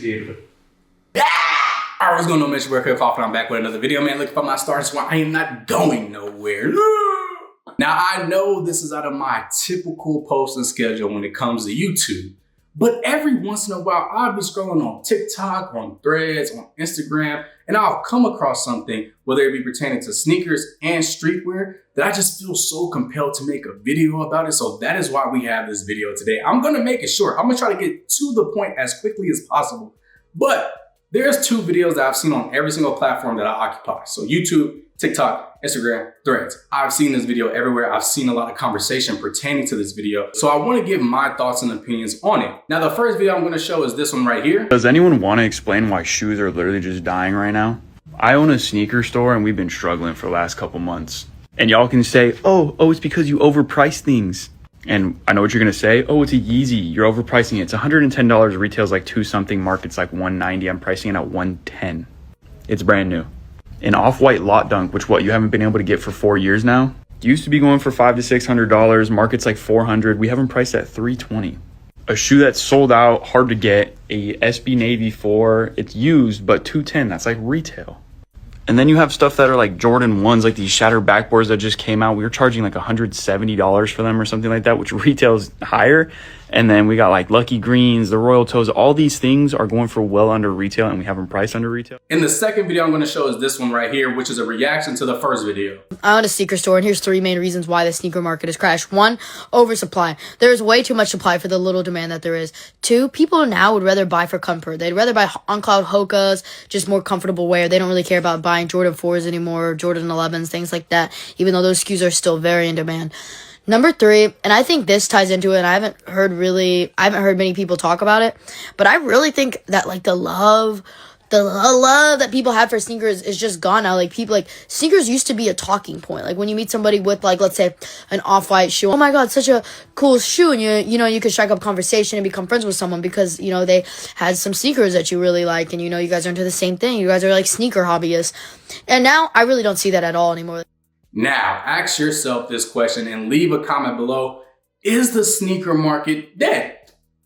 appreciate it. Alright, what's going on, Mr. Gregory Cooper and I'm back with another video, man. Looking for my stars where I am not going nowhere. Now, I know this is out of my typical posting schedule when it comes to YouTube, but every once in a while, I'll be scrolling on TikTok, on Threads, on Instagram, and I'll come across something, whether it be pertaining to sneakers and streetwear, that I just feel so compelled to make a video about it. So that is why we have this video today. I'm going to make it short. I'm going to try to get to the point as quickly as possible, but there's two videos that I've seen on every single platform that I occupy. So YouTube, TikTok, Instagram, Threads. I've seen this video everywhere. I've seen a lot of conversation pertaining to this video. So I want to give my thoughts and opinions on it. Now, the first video I'm going to show is this one right here. Does anyone want to explain why shoes are literally just dying right now? I own a sneaker store and we've been struggling for the last couple months. And y'all can say, oh, it's because you overprice things. And I know what you're going to say. Oh, it's a Yeezy. You're overpricing it. It's $110. Retails like $2 something. Market's like $190. I'm pricing it at $110. It's brand new. An off-white lot dunk, which you haven't been able to get for 4 years now. Used to be going for $500 to $600. Market's like $400. We haven't priced at $320. A shoe that's sold out, hard to get. A SB Navy 4. It's used, but $210. That's like retail. And then you have stuff that are like Jordan 1s, like these shattered backboards that just came out. We were charging like $170 for them or something like that, which retails higher. And then we got like Lucky Greens, the Royal Toes. All these things are going for well under retail and we haven't priced under retail. And the second video I'm going to show is this one right here, which is a reaction to the first video. I own a sneaker store, and here's 3 main reasons why the sneaker market has crashed. 1, oversupply. There's way too much supply for the little demand that there is. 2, people now would rather buy for comfort. They'd rather buy on-cloud Hokas, just more comfortable wear. They don't really care about buying Jordan 4s anymore, Jordan 11s, things like that, even though those SKUs are still very in demand. Number 3, and I think this ties into it, and I haven't heard many people talk about it, but I really think that like the love that people have for sneakers is just gone now. Like sneakers used to be a talking point. Like when you meet somebody with like, let's say an off-white shoe, oh my God, such a cool shoe. And you could strike up conversation and become friends with someone because, they had some sneakers that you really like. And, you guys are into the same thing. You guys are like sneaker hobbyists. And now I really don't see that at all anymore. Now, ask yourself this question and leave a comment below. Is the sneaker market dead?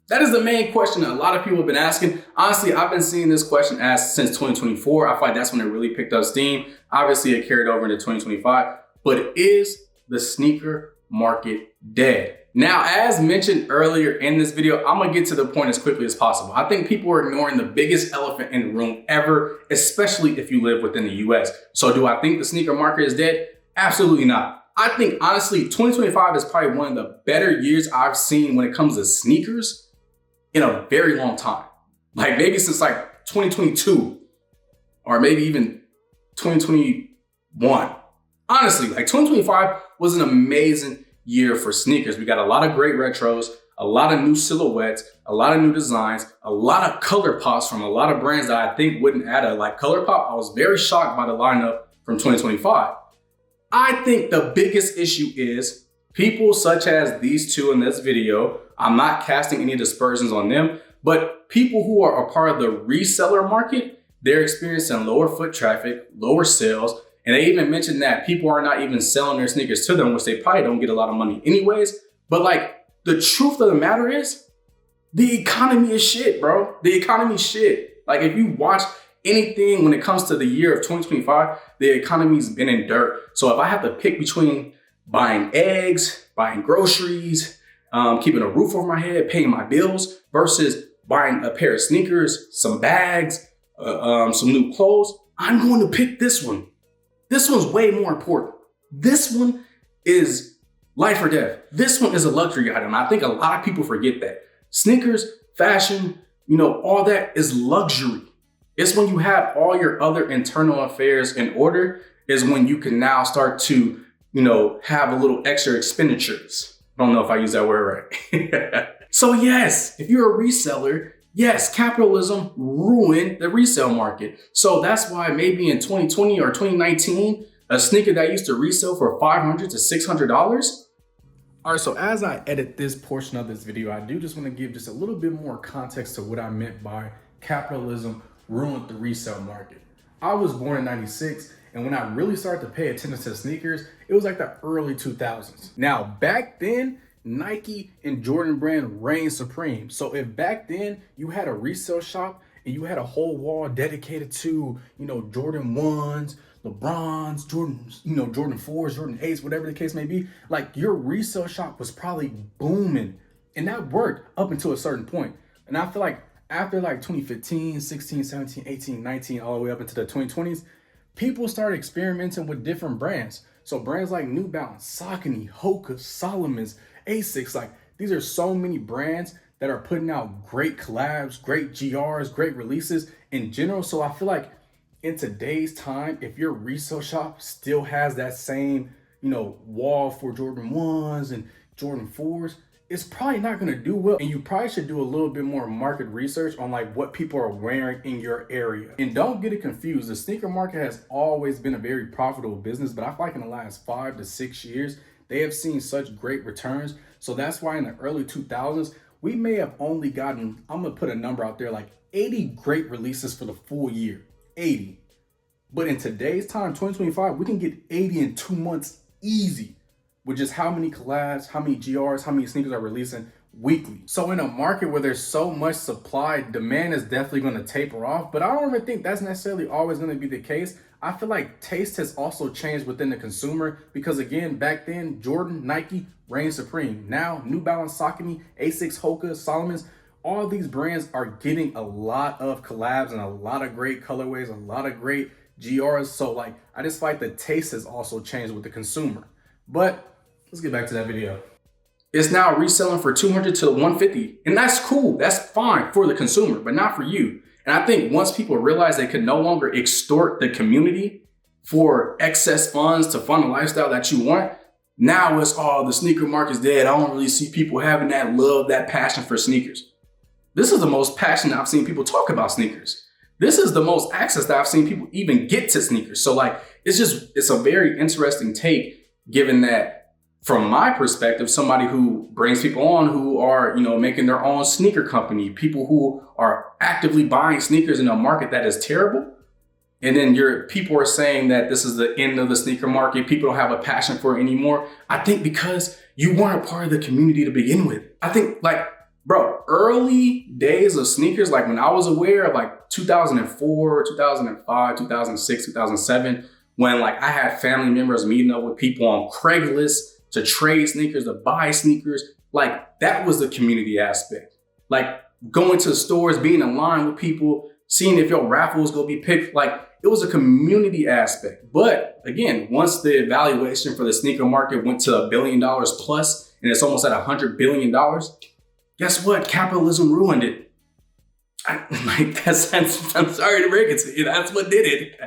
That is the main question that a lot of people have been asking. Honestly, I've been seeing this question asked since 2024. I feel like that's when it really picked up steam. Obviously, it carried over into 2025. But is the sneaker market dead? Now, as mentioned earlier in this video, I'm going to get to the point as quickly as possible. I think people are ignoring the biggest elephant in the room ever, especially if you live within the US. So do I think the sneaker market is dead? Absolutely not. I think, honestly, 2025 is probably one of the better years I've seen when it comes to sneakers in a very long time. Like maybe since like 2022 or maybe even 2021. Honestly, like 2025 was an amazing year for sneakers. We got a lot of great retros, a lot of new silhouettes, a lot of new designs, a lot of color pops from a lot of brands that I think wouldn't add a like color pop. I was very shocked by the lineup from 2025. I think the biggest issue is people such as these two in this video. I'm not casting any dispersions on them, but people who are a part of the reseller market, they're experiencing lower foot traffic, lower sales. And they even mentioned that people are not even selling their sneakers to them, which they probably don't get a lot of money anyways. But like the truth of the matter is the economy is shit, bro. The economy is shit. Like if you watch anything when it comes to the year of 2025, the economy's been in dirt. So if I have to pick between buying eggs, buying groceries, keeping a roof over my head, paying my bills versus buying a pair of sneakers, some bags, some new clothes, I'm going to pick this one. This one's way more important. This one is life or death. This one is a luxury item. I think a lot of people forget that. Sneakers, fashion, all that is luxury. It's when you have all your other internal affairs in order is when you can now start to, have a little extra expenditures. I don't know if I use that word right. So yes, if you're a reseller, yes, capitalism ruined the resale market. So that's why maybe in 2020 or 2019, a sneaker that used to resell for $500 to $600. All right, so as I edit this portion of this video, I do just want to give just a little bit more context to what I meant by capitalism ruined the resale market. I was born in 96, and when I really started to pay attention to sneakers, it was like the early 2000s. Now, back then, Nike and Jordan brand reigned supreme. So if back then you had a resale shop and you had a whole wall dedicated to, Jordan 1s, LeBrons, Jordans, Jordan 4s, Jordan 8s, whatever the case may be. Like, your resale shop was probably booming, and that worked up until a certain point. And I feel like after like 2015, 16, 17, 18, 19, all the way up into the 2020s, people started experimenting with different brands. So brands like New Balance, Saucony, Hoka, Solomon's, Asics, like these are so many brands that are putting out great collabs, great GRs, great releases in general. So I feel like in today's time, if your resale shop still has that same, wall for Jordan 1s and Jordan 4s, it's probably not going to do well. And you probably should do a little bit more market research on like what people are wearing in your area. And don't get it confused. The sneaker market has always been a very profitable business, but I feel like in the last 5 to 6 years, they have seen such great returns. So that's why in the early 2000s, we may have only gotten, I'm going to put a number out there, like 80 great releases for the full year, 80. But in today's time, 2025, we can get 80 in 2 months easy, with just how many collabs, how many GRs, how many sneakers are releasing weekly. So in a market where there's so much supply, demand is definitely going to taper off, but I don't even think that's necessarily always going to be the case. I feel like taste has also changed within the consumer because, again, back then, Jordan, Nike reigned supreme. Now, New Balance, Saucony, Asics, Hoka, Solomon's, all these brands are getting a lot of collabs and a lot of great colorways, a lot of great GRs. So like, I just feel like the taste has also changed with the consumer. But let's get back to that video. It's now reselling for $200 to $150, and that's cool. That's fine for the consumer, but not for you. And I think once people realize they can no longer extort the community for excess funds to fund a lifestyle that you want, now it's, the sneaker market's dead. I don't really see people having that love, that passion for sneakers. This is the most passionate I've seen people talk about sneakers. This is the most access that I've seen people even get to sneakers. So like, it's a very interesting take, given that from my perspective, somebody who brings people on who are, making their own sneaker company, people who are actively buying sneakers in a market that is terrible. And then people are saying that this is the end of the sneaker market. People don't have a passion for it anymore. I think because you weren't a part of the community to begin with. I think early days of sneakers, like when I was aware of like 2004, 2005, 2006, 2007, when like I had family members meeting up with people on Craigslist to trade sneakers, to buy sneakers, like that was the community aspect. Like going to the stores, being in line with people, seeing if your raffle was gonna be picked, like it was a community aspect. But again, once the evaluation for the sneaker market went to $1 billion plus, and it's almost at $100 billion, guess what? Capitalism ruined it. I'm sorry to break it to you. That's what did it.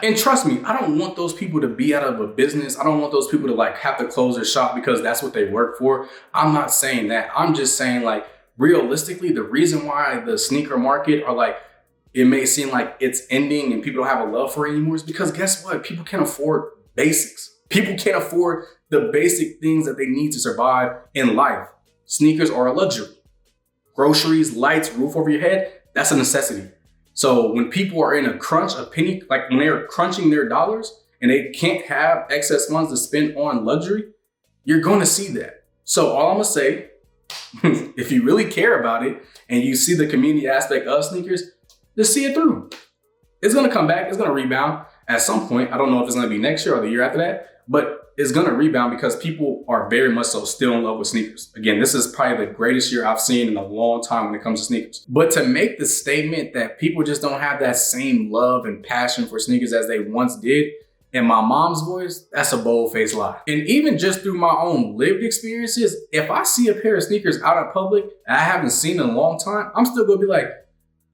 And trust me, I don't want those people to be out of a business. I don't want those people to like have to close their shop because that's what they work for. I'm not saying that. I'm just saying like realistically, the reason why the sneaker market are like, it may seem like it's ending and people don't have a love for it anymore is because guess what? People can't afford basics. People can't afford the basic things that they need to survive in life. Sneakers are a luxury. Groceries, lights, roof over your head, that's a necessity. So when people are in a crunch, like when they're crunching their dollars and they can't have excess funds to spend on luxury, you're going to see that. So all I'm going to say, if you really care about it and you see the community aspect of sneakers, just see it through. It's going to come back. It's going to rebound at some point. I don't know if it's going to be next year or the year after that, but it's going to rebound because people are very much so still in love with sneakers. Again, this is probably the greatest year I've seen in a long time when it comes to sneakers. But to make the statement that people just don't have that same love and passion for sneakers as they once did, in my mom's voice, that's a bold-faced lie. And even just through my own lived experiences, if I see a pair of sneakers out in public and I haven't seen in a long time, I'm still going to be like,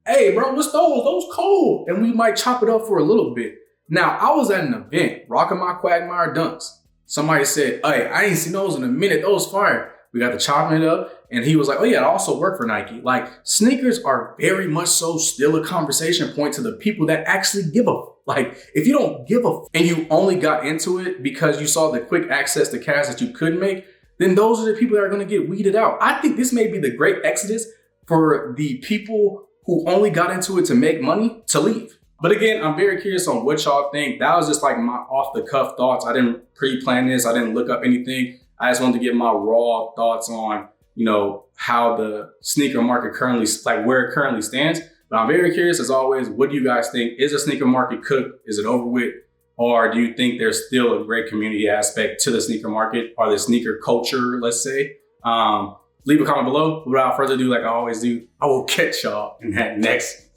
hey, bro, what's those? Those cold. And we might chop it up for a little bit. Now, I was at an event rocking my Quagmire Dunks. Somebody said, hey, I ain't seen those in a minute. Those fire. We got the chopping it up. And he was like, oh yeah, I also work for Nike. Like sneakers are very much so still a conversation point to the people that actually give a like, if you don't give a and you only got into it because you saw the quick access to cash that you could make, then those are the people that are going to get weeded out. I think this may be the great exodus for the people who only got into it to make money to leave. But again, I'm very curious on what y'all think. That was just like my off the cuff thoughts. I didn't pre-plan this. I didn't look up anything. I just wanted to get my raw thoughts on, how the sneaker market currently, like where it currently stands. But I'm very curious, as always, what do you guys think? Is the sneaker market cooked? Is it over with? Or do you think there's still a great community aspect to the sneaker market or the sneaker culture, let's say? Leave a comment below. Without further ado, like I always do, I will catch y'all in that next